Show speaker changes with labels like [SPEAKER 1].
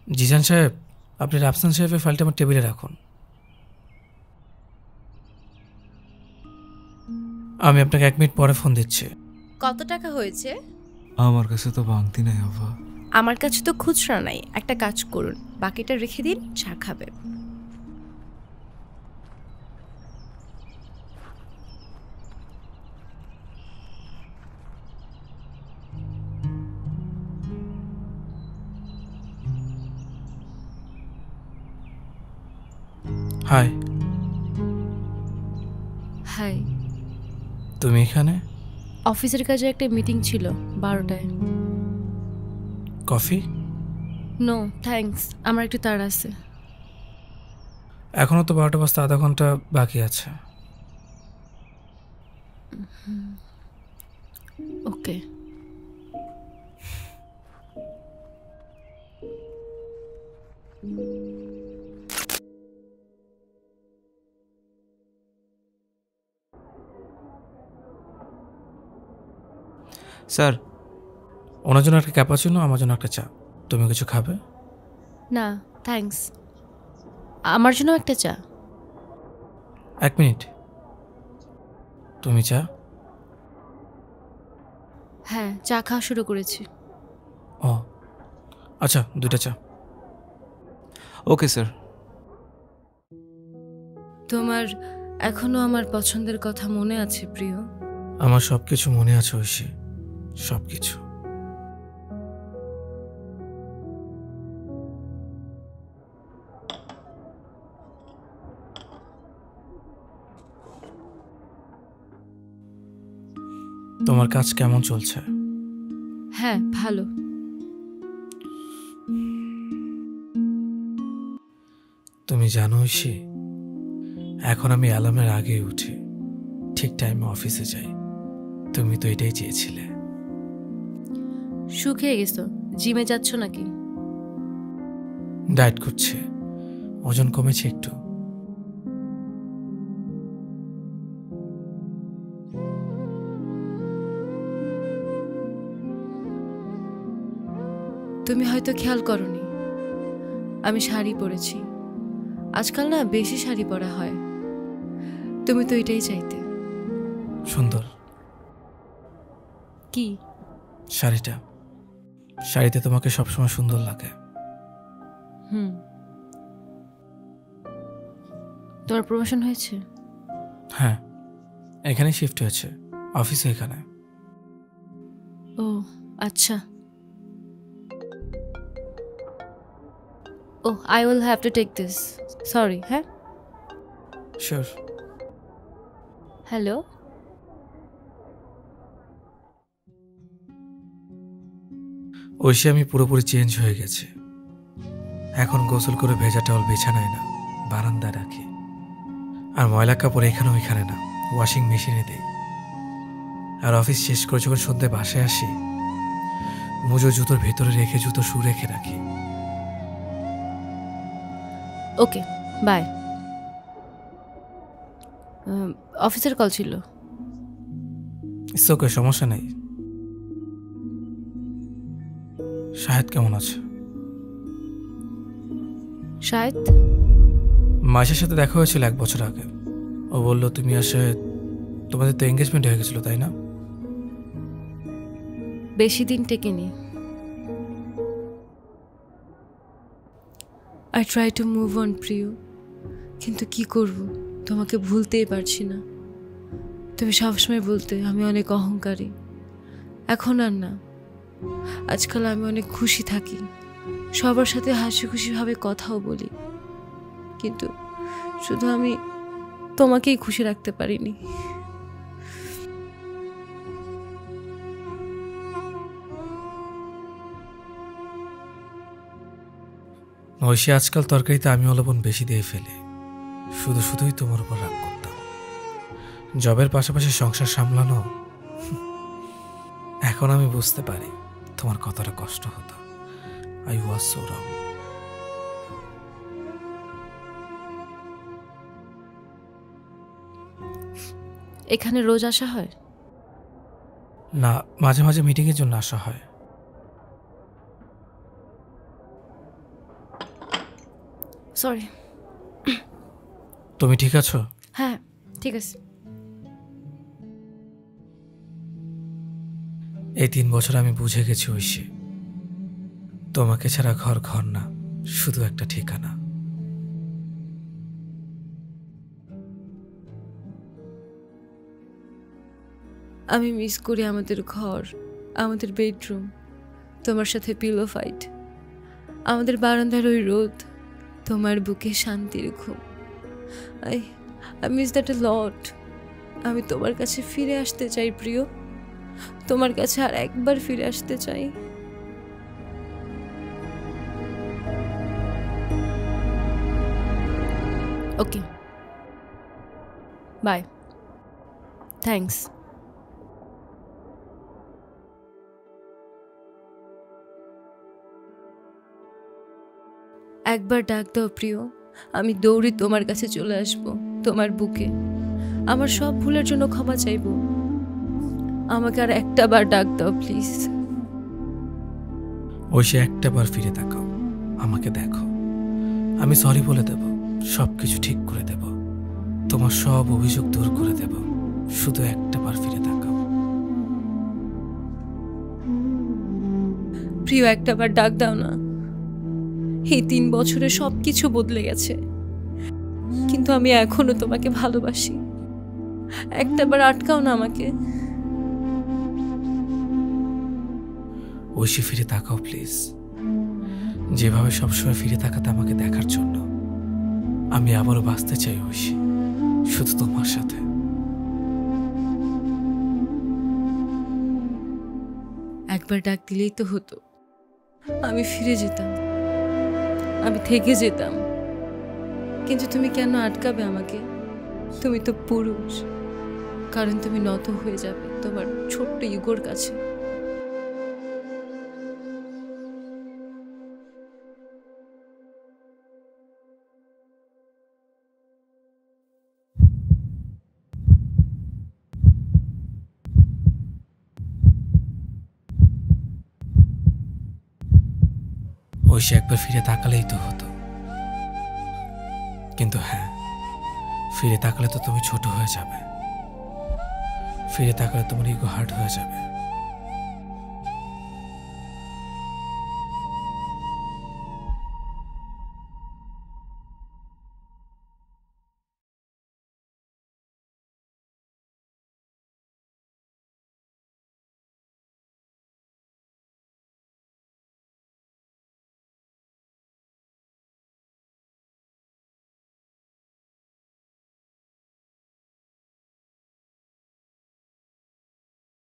[SPEAKER 1] Jizan সাহেব, আপনি রাফসান সাহেবের ফাইলটা আমার টেবিলে রাখুন। আমি আপনাকে 1 মিনিট পরে ফোন দিচ্ছি।
[SPEAKER 2] কত টাকা হয়েছে?
[SPEAKER 3] আমার কাছে তো ভাঙতি নাই আভা।
[SPEAKER 2] আমার কাছে তো খুচরা নাই। একটা কাজ করুন, বাকিটা রেখে দিন, চা খাবে।
[SPEAKER 1] হাই।
[SPEAKER 2] হাই।
[SPEAKER 1] তুমি এখানে?
[SPEAKER 2] অফিসের কাজে একটা মিটিং ছিল 12টায়।
[SPEAKER 1] কফি?
[SPEAKER 2] নো থ্যাঙ্কস, আমার একটু তাড়া আছে।
[SPEAKER 1] এখনও তো 12টা বাজতে আধা ঘন্টা বাকি আছে।
[SPEAKER 2] ওকে।
[SPEAKER 3] স্যার,
[SPEAKER 1] ওনার জন্য একটা ক্যাপাচিনো, আমার জন্য একটা চা। তুমি কিছু খাবে?
[SPEAKER 2] না থ্যাঙ্কস, আমার জন্য একটা চা।
[SPEAKER 1] 1 মিনিট। তুমি চা?
[SPEAKER 2] হ্যাঁ, চা খাওয়া শুরু করেছি।
[SPEAKER 1] ও আচ্ছা, 2টা চা।
[SPEAKER 3] Okay sir.
[SPEAKER 2] তোমার এখনো আমার পছন্দের কথা মনে আছে প্রিয়?
[SPEAKER 1] আমার সব কিছু মনে আছে ঐশী, সব কিছু। তোমার কাজ কেমন চলছে?
[SPEAKER 2] হ্যাঁ ভালো।
[SPEAKER 1] তুমি জানো ঐশী, এখন আমি অ্যালার্মের আগে উঠি, ঠিক টাইমে অফিসে যাই। তুমি তো এটাই চেয়েছিলে।
[SPEAKER 2] শুকিয়ে গেছো, জিমে যাচ্ছ নাকি?
[SPEAKER 1] ডায়েট করছে, ওজন কমেছে একটু।
[SPEAKER 2] তুমি হয়তো খেয়াল করনি, আমি শাড়ি পরেছি। আজকাল না বেশি শাড়ি পরা হয়। তুমি তো এটাই চাইতে।
[SPEAKER 1] সুন্দর
[SPEAKER 2] কি?
[SPEAKER 1] শাড়িটা। শাড়িতে তোমাকে সবসময় সুন্দর লাগে।
[SPEAKER 2] তোমার প্রমোশন হয়েছে?
[SPEAKER 1] হ্যাঁ, এখানে শিফট হয়েছে, অফিসে এখানে।
[SPEAKER 2] ও আচ্ছা। ও I will have to take this, sorry. হ্যাঁ,
[SPEAKER 1] শিওর।
[SPEAKER 2] হ্যালো।
[SPEAKER 1] ঐশী, আমি পুরোপুরি চেঞ্জ হয়ে গেছে। এখন গোসল করে ভেজা টাওয়াল বিছানায় না, বারান্দায় রাখি। আর ময়লা কাপড় এখানে ওইখানে না, ওয়াশিং মেশিনে দেই। আর অফিস শেষ করে যখন সন্ধ্যায় বাসায় আসি, মুজো জুতোর ভেতরে রেখে জুতো শু রেখে রাখি।
[SPEAKER 2] Okay bye. অফিসের কল ছিল।
[SPEAKER 1] ইটস ওকে, সমস্যা নেই। শাহেদ কেমন আছে?
[SPEAKER 2] শায়দ
[SPEAKER 1] মাসের সাথে দেখা হয়েছিল 1 বছর আগে। ও বলল তুমি আর শাহেদ, তোমাদের তো এঙ্গেজমেন্ট হয়ে গেছিল, তাই না?
[SPEAKER 2] বেশি দিন টেকেনি। I try to move on প্রিয়, কিন্তু কি করব, তোমাকে ভুলতেই পারছি না। তুমি সবসময় বলতে আমি অনেক অহংকারী। এখন আর না। আজকাল আমি অনেক খুশি থাকি, সবার সাথে হাসি খুশিভাবে কথাও বলি, কিন্তু শুধু আমি তোমাকেই খুশি রাখতে পারিনি।
[SPEAKER 1] ঐশী, আজকাল তরকারিতে আমিও লবণ বেশি দিয়ে ফেলি। শুধুই তোমার উপর রাগ করতাম। জবের পাশাপাশি সংসার সামলানো, এখন আমি বুঝতে পারি তোমার কতটা কষ্ট হতো। আই ওয়াজ সো রং।
[SPEAKER 2] এখানে রোজ আসা হয়?
[SPEAKER 1] না, মাঝে মাঝে মিটিংয়ের জন্য আসা হয়।
[SPEAKER 2] সরি।
[SPEAKER 1] তুমি ঠিক আছো?
[SPEAKER 2] হ্যাঁ, ঠিক আছে।
[SPEAKER 1] এই 3 বছর আমি বুঝে গেছি ঐশী, তোমাকে ছাড়া ঘর ঘর না, শুধু একটা ঠিকানা।
[SPEAKER 2] আমি মিস করি আমাদের ঘর, আমাদের বেডরুম, তোমার সাথে পিলো ফাইট, আমাদের বারান্দার ওই রোদ, তোমার বুকে শান্তির ঘুম। আই মিস দ্যাট এ লট। আমি তোমার কাছে ফিরে আসতে চাই প্রিয়, তোমার কাছে আর একবার ফিরে আসতে চাই। ওকে, বাই, থ্যাঙ্কস। একবার ডাক দাও প্রিয়, আমি দৌড়ে তোমার কাছে চলে আসব, তোমার বুকে। আমার সব ভুলের জন্য ক্ষমা চাইব। আমাকে আর একটা বার ডাক দাও প্লিজ।
[SPEAKER 1] ঐশী, একটা বার ফিরে তাকাও, আমাকে দেখো। আমি সরি বলে দেব, সবকিছু ঠিক করে দেব, তোমার সব অভিযোগ দূর করে দেব। শুধু একটা বার ফিরে তাকাও।
[SPEAKER 2] প্রিয়, একটা বার ডাক দাও না। এই 3 বছরে সবকিছু বদলে গেছে, কিন্তু আমি এখনো তোমাকে ভালোবাসি। একটা বার আটকাও না আমাকে।
[SPEAKER 1] ঐশী, ফিরে তাকাও প্লিজ। যেভাবে সবসময় ফিরে তাকাতে আমাকে দেখার জন্য। আমি আবারও বাঁচতে চাই ঐশী, শুধু তোমার সাথে।
[SPEAKER 2] একবার ডাক দিলেই তো হতো, আমি ফিরে যেতাম, আমি থেকে যেতাম। কিন্তু তুমি কেন আটকাবে আমাকে? তুমি তো পুরুষ, কারণ তুমি নত হয়ে যাবে তোমার ছোট্ট ইগোর কাছে।
[SPEAKER 1] ঐশী, একবার ফিরে তাকালেই তো হতো। কিন্তু হ্যাঁ, ফিরে তাকালে তো তুমি ছোট হয়ে যাবে, ফিরে তাকালে তোমার ইগো হার্ট হয়ে যাবে।